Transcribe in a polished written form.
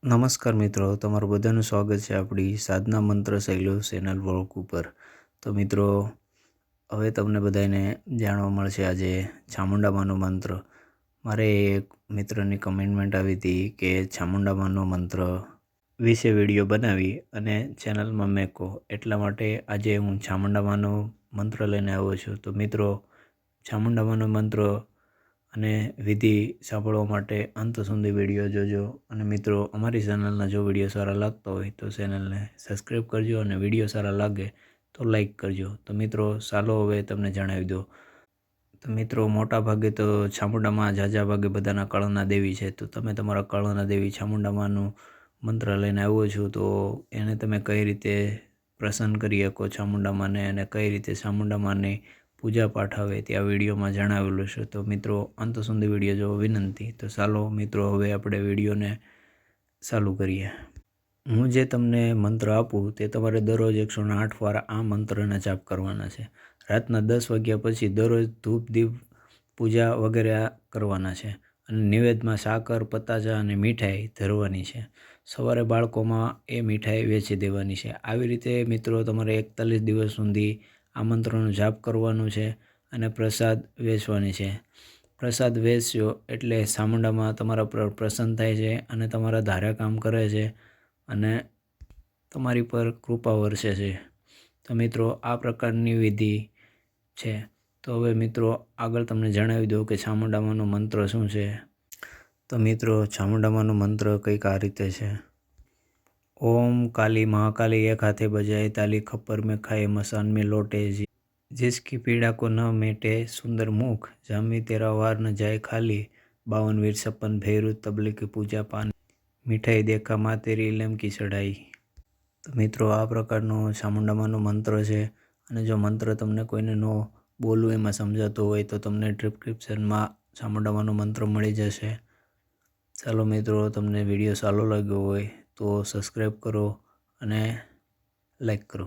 નમસ્કાર મિત્રો, તમારું બધાનું સ્વાગત છે આપણી સાધના મંત્ર શૈલીઓ ચેનલ વોક ઉપર। તો મિત્રો, હવે તમને બધાને જાણવા મળશે આજે ચામુંડામાનો મંત્ર। મારે એક મિત્રની કમેન્ટમેન્ટ આવી હતી કે ચામુંડામાનો મંત્ર વિશે વિડીયો બનાવી અને ચેનલમાં મેકો, એટલા માટે આજે હું ચામુંડામાનો મંત્ર લઈને આવ્યો છું। તો મિત્રો, ચામુંડામાનો મંત્ર અને વિધિ સાંભળવા માટે અંત સુધી વિડીયો જોજો। અને મિત્રો, અમારી ચેનલના જો વિડીયો સારા લાગતા હોય તો ચેનલને સબસ્ક્રાઈબ કરજો અને વિડીયો સારા લાગે તો લાઈક કરજો। તો મિત્રો, ચાલો હવે તમને જણાવી દો। તો મિત્રો, મોટા ભાગે તો ચામુંડામાં ઝાઝા ભાગે બધાના કળના દેવી છે। તો તમે તમારા કળના દેવી ચામુંડામાનું મંત્ર લઈને આવ્યો છું, તો એને તમે કઈ રીતે પ્રસન્ન કરી શકો ચામુંડામાને અને કઈ રીતે ચામુંડામાની પૂજા પાઠ આવે તે આ વિડીયોમાં જણાવેલું છે। તો મિત્રો, અંત સુધી વિડીયો જોવા વિનંતી। તો ચાલો મિત્રો, હવે આપણે વિડીયોને ચાલુ કરીએ। હું જે તમને મંત્ર આપું તે તમારે દરરોજ 108 વાર આ મંત્રના જાપ કરવાના છે। રાતના 10 વાગ્યા પછી દરરોજ ધૂપ દીપ પૂજા વગેરે કરવાના છે અને નિવેદમાં સાકર, પતાચા અને મીઠાઈ ધરવાની છે। સવારે બાળકોમાં એ મીઠાઈ વેચી દેવાની છે। આવી રીતે મિત્રો તમારે 41 દિવસ સુધી આ મંત્રનો જાપ કરવાનું છે અને પ્રસાદ વેચવાની છે। પ્રસાદ વેચશો એટલે ચામુંડામાં તમારા પર પ્રસન્ન થાય છે અને તમારા ધાર્યા કામ કરે છે અને તમારી પર કૃપા વરસે છે। તો મિત્રો, આ પ્રકારની વિધિ છે। તો હવે મિત્રો, આગળ તમને જણાવી દઉં કે ચામુંડામાનો મંત્ર શું છે। તો મિત્રો, ચામુંડામાનો મંત્ર કંઈક આ રીતે છે। ओम काली महाकाली एक हाथे बजाए ताली, खप्पर में खाए मसान में लौटे, जिसकी पीड़ा को न मेटे सुंदर मुख, जामी तेरा वार न जाए खाली, 52 वीर 56 भैरू तबले की पूजा पान, મીઠાઈ દેખા માં તેરી ઇલમ કી ચઢાઈ। તો મિત્રો, આ પ્રકારનો ચામુંડામાનો મંત્ર છે અને જો મંત્ર તમને કોઈને ન બોલવું એમાં સમજાતો હોય તો તમને ડિસ્ક્રિપ્શનમાં ચામુંડામાનો મંત્ર મળી જશે। ચાલો મિત્રો, તમને વિડીયો સારો લાગ્યો હોય તો સબસ્ક્રાઈબ કરો અને લાઈક કરો।